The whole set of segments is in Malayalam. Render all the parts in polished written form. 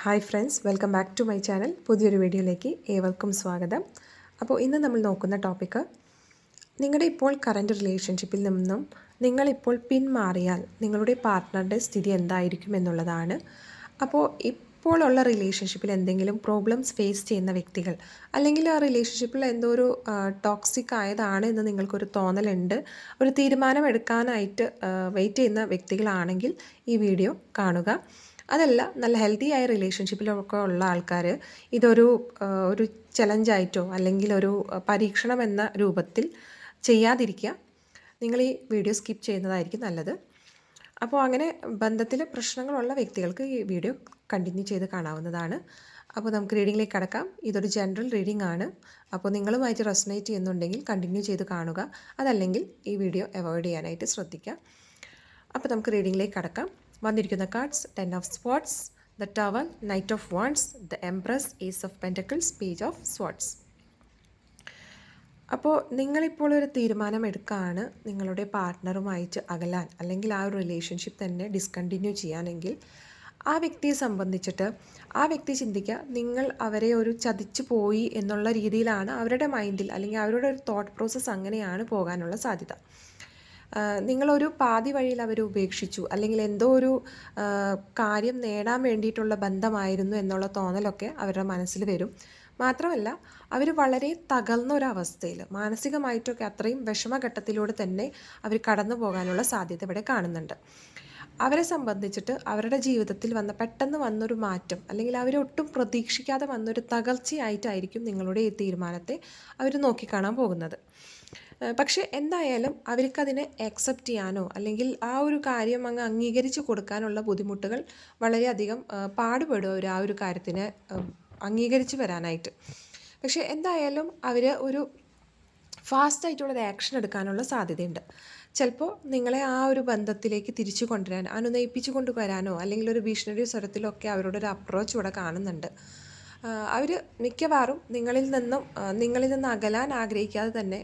Hi friends, welcome back to my channel. പുതിയൊരു വീഡിയോയിലേക്ക് ഏവർക്കും സ്വാഗതം. അപ്പോൾ ഇന്ന് നമ്മൾ നോക്കുന്ന ടോപ്പിക്ക്, നിങ്ങളുടെ ഇപ്പോൾ കറൻറ്റ് റിലേഷൻഷിപ്പിൽ നിന്നും നിങ്ങളിപ്പോൾ പിന്മാറിയാൽ നിങ്ങളുടെ പാർട്ട്ണറുടെ സ്ഥിതി എന്തായിരിക്കും എന്നുള്ളതാണ്. അപ്പോൾ ഇപ്പോൾ ഉള്ള റിലേഷൻഷിപ്പിൽ എന്തെങ്കിലും പ്രോബ്ലംസ് ഫേസ് ചെയ്യുന്ന വ്യക്തികൾ, അല്ലെങ്കിൽ ആ റിലേഷൻഷിപ്പിൽ എന്തോ ഒരു ടോക്സിക് ആയതാണ് എന്ന് നിങ്ങൾക്കൊരു തോന്നലുണ്ട്, ഒരു തീരുമാനം എടുക്കാനായിട്ട് വെയിറ്റ് ചെയ്യുന്ന വ്യക്തികളാണെങ്കിൽ ഈ വീഡിയോ കാണുക. അതല്ല, നല്ല ഹെൽത്തി ആയ റിലേഷൻഷിപ്പിലൊക്കെ ഉള്ള ആൾക്കാർ ഇതൊരു ഒരു ചലഞ്ചായിട്ടോ അല്ലെങ്കിൽ ഒരു പരീക്ഷണം എന്ന രൂപത്തിൽ ചെയ്യാതിരിക്കുക. നിങ്ങൾ ഈ വീഡിയോ സ്കിപ്പ് ചെയ്യുന്നതായിരിക്കും നല്ലത്. അപ്പോൾ അങ്ങനെ ബന്ധത്തിൽ പ്രശ്നങ്ങളുള്ള വ്യക്തികൾക്ക് ഈ വീഡിയോ കണ്ടിന്യൂ ചെയ്ത് കാണാവുന്നതാണ്. അപ്പോൾ നമുക്ക് റീഡിങ്ങിലേക്ക് കടക്കാം. ഇതൊരു ജനറൽ റീഡിംഗ് ആണ്. അപ്പോൾ നിങ്ങളുമായിട്ട് റെസൊനേറ്റ് ചെയ്യുന്നുണ്ടെങ്കിൽ കണ്ടിന്യൂ ചെയ്ത് കാണുക, അതല്ലെങ്കിൽ ഈ വീഡിയോ അവോയ്ഡ് ചെയ്യാനായിട്ട് ശ്രദ്ധിക്കുക. അപ്പോൾ നമുക്ക് റീഡിങ്ങിലേക്ക് കടക്കാം. വന്നിരിക്കുന്ന cards: 10 of swords, the tower, knight of wands, the empress, ace of pentacles, page of swords. അപ്പോൾ നിങ്ങളിപ്പോൾ ഒരു തീരുമാനം എടുക്കുകയാണ് നിങ്ങളുടെ പാർട്ട്ണറുമായിട്ട് അകലാൻ, അല്ലെങ്കിൽ ആ ഒരു റിലേഷൻഷിപ്പ് തന്നെ ഡിസ്കണ്ടിന്യൂ ചെയ്യാനെങ്കിൽ ആ വ്യക്തിയെ സംബന്ധിച്ചിട്ട് ആ വ്യക്തി ചിന്തിക്കുക, നിങ്ങൾ അവരെ ഒരു ചതിച്ചു പോയി എന്നുള്ള രീതിയിലാണ് അവരുടെ മൈൻഡിൽ, അല്ലെങ്കിൽ അവരുടെ ഒരു തോട്ട് പ്രോസസ്സ് അങ്ങനെയാണ് പോകാനുള്ള സാധ്യത. നിങ്ങളൊരു പാതി വഴിയിൽ അവർ ഉപേക്ഷിച്ചു, അല്ലെങ്കിൽ എന്തോ ഒരു കാര്യം നേടാൻ വേണ്ടിയിട്ടുള്ള ബന്ധമായിരുന്നു എന്നുള്ള തോന്നലൊക്കെ അവരുടെ മനസ്സിൽ വരും. മാത്രമല്ല, അവർ വളരെ തകർന്ന ഒരവസ്ഥയിൽ മാനസികമായിട്ടൊക്കെ അത്രയും വിഷമഘട്ടത്തിലൂടെ തന്നെ അവർ കടന്നു പോകാനുള്ള സാധ്യത ഇവിടെ കാണുന്നുണ്ട്. അവരെ സംബന്ധിച്ചിട്ട് അവരുടെ ജീവിതത്തിൽ പെട്ടെന്ന് വന്നൊരു മാറ്റം, അല്ലെങ്കിൽ അവരൊട്ടും പ്രതീക്ഷിക്കാതെ വന്നൊരു തകർച്ചയായിട്ടായിരിക്കും നിങ്ങളുടെ ഈ തീരുമാനത്തെ അവർ നോക്കിക്കാണാൻ പോകുന്നത്. പക്ഷേ എന്തായാലും അവർക്കതിനെ ആക്സെപ്റ്റ് ചെയ്യാനോ അല്ലെങ്കിൽ ആ ഒരു കാര്യം അങ്ങ് അംഗീകരിച്ച് കൊടുക്കാനുള്ള ബുദ്ധിമുട്ടുകൾ വളരെയധികം പാടുപെടും അവർ ആ ഒരു കാര്യത്തിനെ അംഗീകരിച്ച് വരാനായിട്ട്. പക്ഷേ എന്തായാലും അവർ ഒരു ഫാസ്റ്റായിട്ടുള്ളൊരു ആക്ഷൻ എടുക്കാനുള്ള സാധ്യതയുണ്ട്. ചിലപ്പോൾ നിങ്ങളെ ആ ഒരു ബന്ധത്തിലേക്ക് തിരിച്ചു കൊണ്ടുവരാൻ, അനുനയിപ്പിച്ചു കൊണ്ടുവരാനോ അല്ലെങ്കിൽ ഒരു ഭീഷണി സ്വരത്തിലോ ഒക്കെ അവരുടെ ഒരു അപ്രോച്ച് ഇവിടെ കാണുന്നുണ്ട്. അവർ മിക്കവാറും നിങ്ങളിൽ നിന്ന് അകലാൻ ആഗ്രഹിക്കാതെ തന്നെ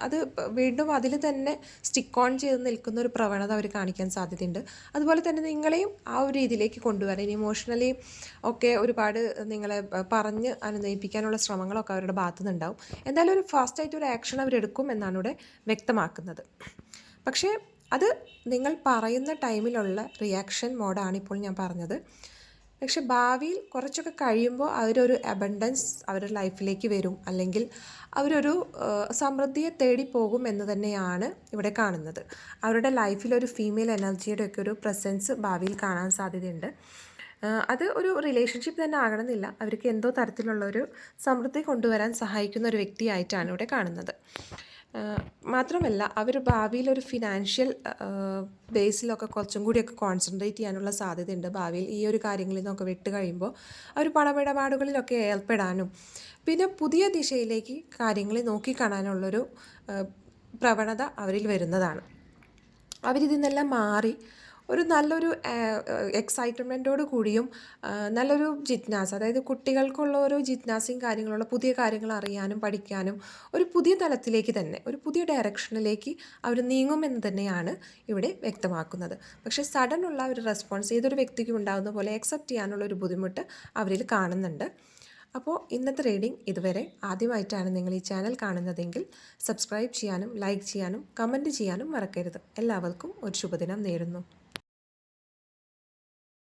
അത് വീണ്ടും അതിൽ തന്നെ സ്റ്റിക്ക് ഓൺ ചെയ്ത് നിൽക്കുന്ന ഒരു പ്രവണത അവർ കാണിക്കാൻ സാധ്യതയുണ്ട്. അതുപോലെ തന്നെ നിങ്ങളെയും ആ ഒരു രീതിയിലേക്ക് കൊണ്ടുവരാൻ, ഇമോഷണലി ഒക്കെ ഒരുപാട് നിങ്ങളെ പറഞ്ഞ് അനുനയിപ്പിക്കാനുള്ള ശ്രമങ്ങളൊക്കെ അവരുടെ ഭാഗത്തു നിന്നുണ്ടാവും. എന്തായാലും ഒരു ഫാസ്റ്റായിട്ട് ഒരു ആക്ഷൻ അവരെടുക്കും എന്നാണ് ഇവിടെ വ്യക്തമാക്കുന്നത്. പക്ഷേ അത് നിങ്ങൾ പറയുന്ന ടൈമിലുള്ള റിയാക്ഷൻ മോഡാണ് ഇപ്പോൾ ഞാൻ പറഞ്ഞത്. പക്ഷെ ഭാവിയിൽ കുറച്ചൊക്കെ കഴിയുമ്പോൾ അവരൊരു അബണ്ടൻസ് അവരുടെ ലൈഫിലേക്ക് വരും, അല്ലെങ്കിൽ അവരൊരു സമൃദ്ധിയെ തേടി പോകും എന്ന് തന്നെയാണ് ഇവിടെ കാണുന്നത്. അവരുടെ ലൈഫിലൊരു ഫീമെയിൽ എനർജിയുടെ ഒക്കെ ഒരു പ്രസൻസ് ഭാവിയിൽ കാണാൻ സാധ്യതയുണ്ട്. അത് ഒരു റിലേഷൻഷിപ്പ് തന്നെ ആകണമെന്നില്ല, അവർക്ക് എന്തോ തരത്തിലുള്ളൊരു സമൃദ്ധി കൊണ്ടുവരാൻ സഹായിക്കുന്ന ഒരു വ്യക്തിയായിട്ടാണ് ഇവിടെ കാണുന്നത്. മാത്രമല്ല, അവർ ഭാവിയിലൊരു ഫിനാൻഷ്യൽ ബേസിലൊക്കെ കുറച്ചും കൂടിയൊക്കെ കോൺസെൻട്രേറ്റ് ചെയ്യാനുള്ള സാധ്യതയുണ്ട്. ഭാവിയിൽ ഈ ഒരു കാര്യങ്ങളിൽ നിന്നൊക്കെ വിട്ട് കഴിയുമ്പോൾ അവർ പണമിടപാടുകളിലൊക്കെ ഏർപ്പെടാനും പിന്നെ പുതിയ ദിശയിലേക്ക് കാര്യങ്ങളെ നോക്കിക്കാണാനുള്ളൊരു പ്രവണത അവരിൽ വരുന്നതാണ്. അവരിതിൽ നിന്നെല്ലാം മാറി ഒരു നല്ലൊരു എക്സൈറ്റ്മെൻറ്റോട് കൂടിയും നല്ലൊരു ജിജ്ഞാസ, അതായത് കുട്ടികൾക്കുള്ള ഒരു ജിജ്ഞാസയും കാര്യങ്ങളുള്ള പുതിയ കാര്യങ്ങൾ അറിയാനും പഠിക്കാനും ഒരു പുതിയ തലത്തിലേക്ക് തന്നെ, ഒരു പുതിയ ഡയറക്ഷനിലേക്ക് അവർ നീങ്ങുമെന്ന് തന്നെയാണ് ഇവിടെ വ്യക്തമാക്കുന്നത്. പക്ഷേ സഡൻ ഉള്ള ഒരു റെസ്പോൺസ് ഏതൊരു വ്യക്തിക്കും ഉണ്ടാകുന്ന പോലെ അക്സെപ്റ്റ് ചെയ്യാനുള്ള ഒരു ബുദ്ധിമുട്ട് അവരിൽ കാണുന്നുണ്ട്. അപ്പോൾ ഇന്നത്തെ റീഡിംഗ് ഇതുവരെ ആദ്യമായിട്ടാണ് നിങ്ങൾ ഈ ചാനൽ കാണുന്നതെങ്കിൽ സബ്സ്ക്രൈബ് ചെയ്യാനും ലൈക്ക് ചെയ്യാനും കമൻറ്റ് ചെയ്യാനും മറക്കരുത്. എല്ലാവർക്കും ഒരു ശുഭദിനം നേരുന്നു.